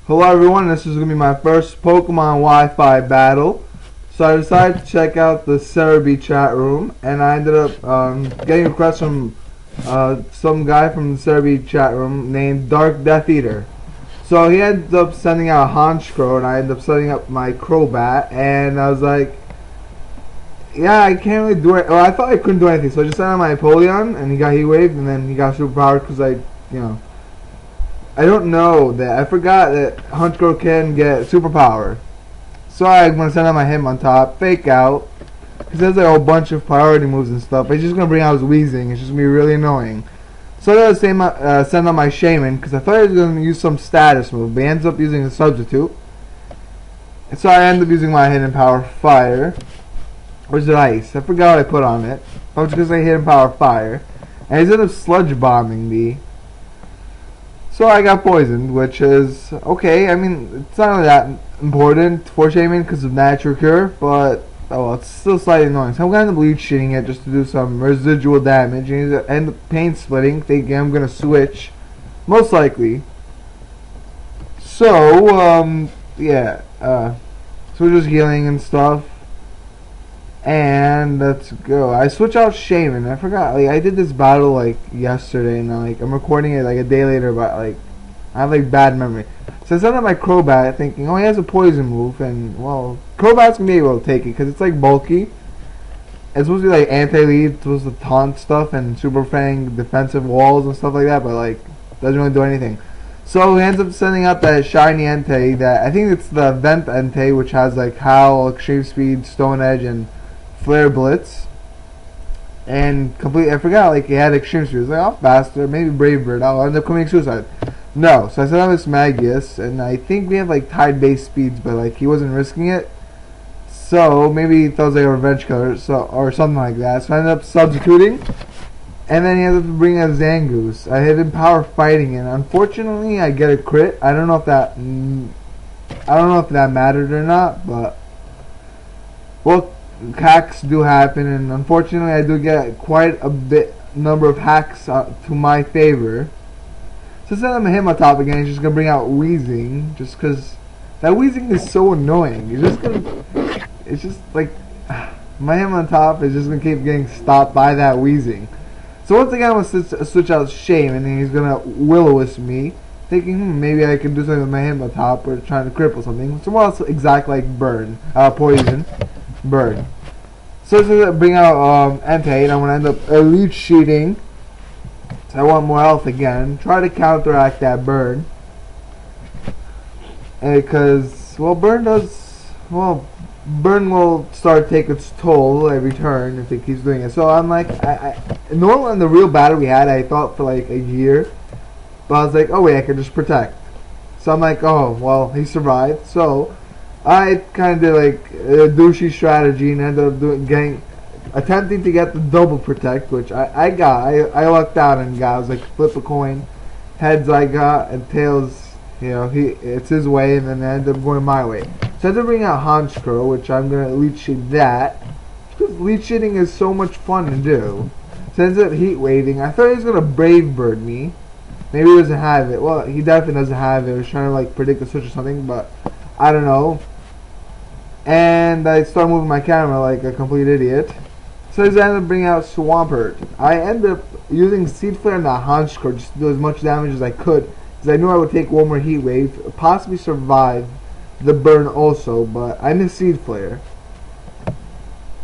Hello everyone, this is going to be my first Pokemon Wi-Fi battle. So I decided to check out the Serebii chat room, and I ended up getting a request from some guy from the Serebii chat room named Darkdeatheater. So he ended up sending out a Honchkrow, and I ended up setting up my Crobat, and I was like, yeah, I can't really do it. Well, I thought I couldn't do anything, so I just sent out my Apollyon, and he got Heat Waved, and then he got Superpowered because I don't know that. I forgot that Honchkrow can get Superpower. So I'm going to send out my Hitmontop, Fake Out, because there's like a whole bunch of priority moves and stuff. But he's just going to bring out his Weezing. It's just going to be really annoying. So I got to send out my Shaman, because I thought he was going to use some status move, but he ends up using a Substitute. And so I end up using my Hidden Power Fire. Or is it Ice? I forgot what I put on it. I was going to say Hidden Power Fire. And he's ended up Sludge Bombing me. So I got poisoned, which is okay. I mean, it's not really that important for Shaman because of Natural Cure, but oh well, it's still slightly annoying. So I'm going to leech shitting it just to do some residual damage, and he's end up pain splitting, thinking I'm going to switch, most likely. So yeah, so we're just healing and stuff. And let's go. I switch out Shaman. I forgot. Like I did this battle like yesterday, and I'm recording it like a day later. But like I have like bad memory. So I sent out my Crobat, thinking, oh, he has a poison move, and well, Crobat's gonna be able to take it because it's like bulky. It's supposed to be like anti-lead, it's supposed to taunt stuff and Super Fang defensive walls and stuff like that, but like doesn't really do anything. So he ends up sending out that shiny Entei that I think it's the Vent Entei, which has like Howl, Extreme Speed, Stone Edge, and Flare Blitz, and completely I forgot like he had Extreme Speed. I was like, oh, faster, maybe Brave Bird. I'll end up committing suicide. No, so I sent out this Magius, and I think we have like tied base speeds, but like he wasn't risking it. So maybe he thought it was like a revenge killer, or something like that. So I ended up substituting, and then he ended up bringing a Zangoose. I hit him power fighting, and unfortunately I get a crit. I don't know if that mattered or not, but well. Hacks do happen, and unfortunately I do get quite a number of hacks to my favor. So instead of Hitmontop again, he's just gonna bring out Weezing, just because that Weezing is so annoying. It's just like my Hitmontop is just gonna keep getting stopped by that Weezing. So once again, I'm gonna switch out Shame, and then he's gonna Will-O-Wisp me, thinking maybe I can do something with my Hitmontop or trying to cripple something. So else exact like Poison. Burn. So this is bring out Entei, and I'm gonna end up Elite Sheeting. So I want more health again. Try to counteract that burn. And because burn will start to take its toll every turn if it keeps doing it. So I'm like normally in the real battle we had I thought for like a year. But I was like, oh wait, I can just protect. So I'm like, oh well, he survived, so I kind of did like a douchey strategy and ended up attempting to get the double protect, which I got. I lucked out and got. I was like, flip a coin. Heads I got, and tails, it's his way, and then I ended up going my way. So I ended up bringing out Honchkrow, which I'm going to leech sheet that. Because leech sheeting is so much fun to do. So I ended up heat waving. I thought he was going to Brave Bird me. Maybe he doesn't have it. Well, he definitely doesn't have it. I was trying to like predict the switch or something, but I don't know. And I start moving my camera like a complete idiot. So I ended up bringing out Swampert. I ended up using Seed Flare and the Honchkrow just to do as much damage as I could, because I knew I would take one more Heat Wave, possibly survive the burn also, but I missed Seed Flare,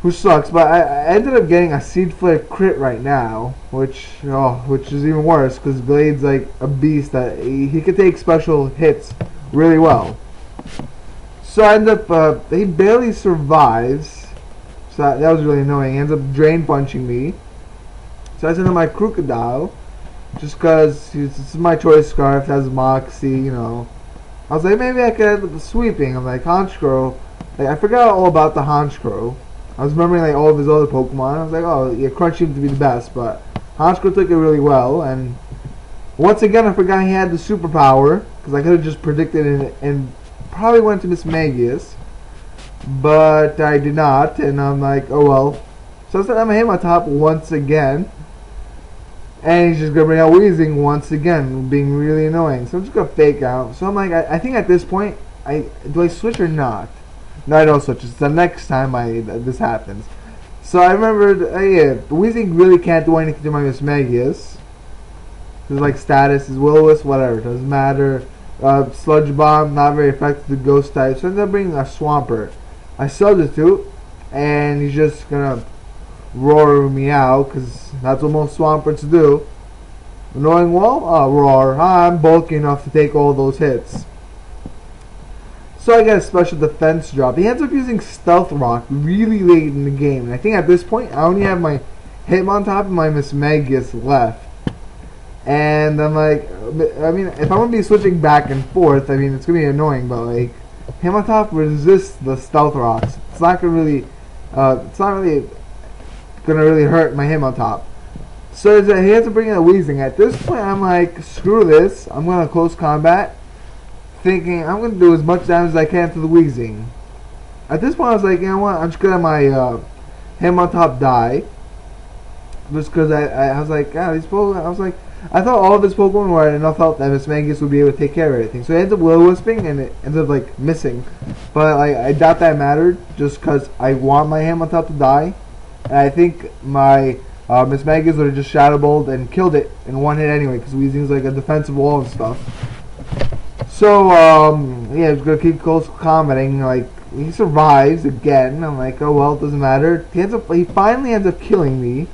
which sucks. But I ended up getting a Seed Flare crit right now, which is even worse, because Blade's like a beast that he could take special hits really well. So I end up, he barely survives, so that was really annoying. He ends up drain punching me. So I send him my Crocodile, just because this is my choice scarf, has Moxie, I was like, maybe I could end up sweeping. I'm like, Honchkrow, like, I forgot all about the Honchkrow. I was remembering like all of his other Pokemon. I was like, oh, yeah, Crunch seemed to be the best, but Honchkrow took it really well, and once again I forgot he had the superpower, because I could have just predicted it and probably went to Miss Magius, but I did not, and I'm like, oh well. So I said I'm gonna hit my top once again, And he's just gonna bring out wheezing once again, being really annoying. So I'm just gonna fake out. So I'm like, I think at this point, do I switch or not? No, I don't switch. It's the next time this happens. So I remembered, yeah, wheezing really can't do anything to my Miss Magius. His like status is Will-O-Wisp, whatever, doesn't matter. Sludge Bomb, not very effective to ghost type. So I ended up bringing a Swampert. I substitute, and he's just gonna roar me out, because that's what most Swamperts do. Annoying wall? Roar. I'm bulky enough to take all those hits. So I get a special defense drop. He ends up using Stealth Rock really late in the game. And I think at this point, I only have my Hitmontop and my Miss Magius left. And I'm like, I mean, if I'm going to be switching back and forth, I mean, it's going to be annoying, but like, Hitmontop resists the Stealth Rocks. It's not going to really, hurt my Hitmontop. So he ends up bringing a Wheezing. At this point, I'm like, screw this. I'm going to close combat, thinking I'm going to do as much damage as I can to the Wheezing. At this point, I was like, you know what, I'm just going to have my Hitmontop die. Just because I was like, yeah, these Pokemon, I was like, I thought all of his Pokemon were at enough health that Miss Magius would be able to take care of everything. So it ends up Will-O-Wisping and it ends up like missing. But like, I doubt that mattered just because I want my Hitmontop to die. And I think my Miss Magius would have just Shadow Balled and killed it in one hit anyway, because Weezing's like a defensive wall and stuff. So yeah, he's gonna keep close combating. Like, he survives again. I'm like, oh well, it doesn't matter. He finally ends up killing me.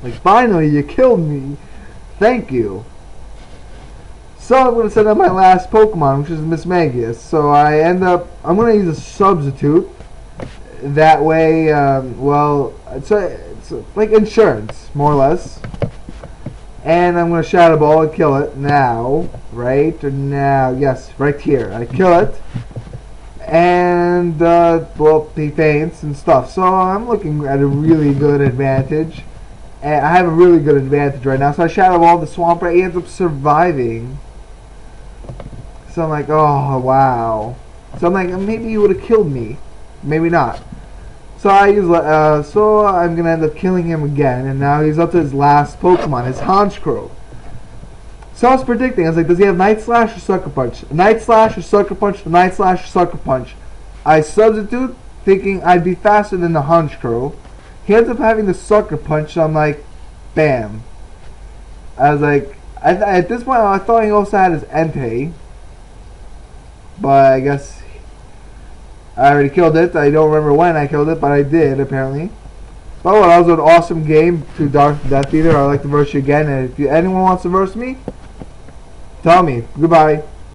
Like, finally, you killed me. Thank you. So I'm going to send out my last Pokemon, which is Miss Magius. So I'm going to use a substitute. That way, well, it's like insurance, more or less. And I'm going to Shadow Ball and kill it now. Right? Or now. Yes, right here. I kill it. And, well, he faints and stuff. So I'm looking at a really good advantage. And I have a really good advantage right now. So I Shadow Ball the Swampert. He ends up surviving. So I'm like, oh, wow. So I'm like, maybe he would have killed me. Maybe not. So so I'm going to end up killing him again. And now he's up to his last Pokemon, his Honchkrow. So I was predicting. I was like, does he have Night Slash or Sucker Punch? Night Slash or Sucker Punch? Night Slash or Sucker Punch? I substitute, thinking I'd be faster than the Honchkrow. He ends up having the Sucker Punch, so I'm like, bam. I was like, at this point, I thought he also had his Entei. But I guess I already killed it. I don't remember when I killed it, but I did, apparently. But well, that was an awesome game to Darkdeatheater. I'd like to verse you again, and if anyone wants to verse me, tell me. Goodbye.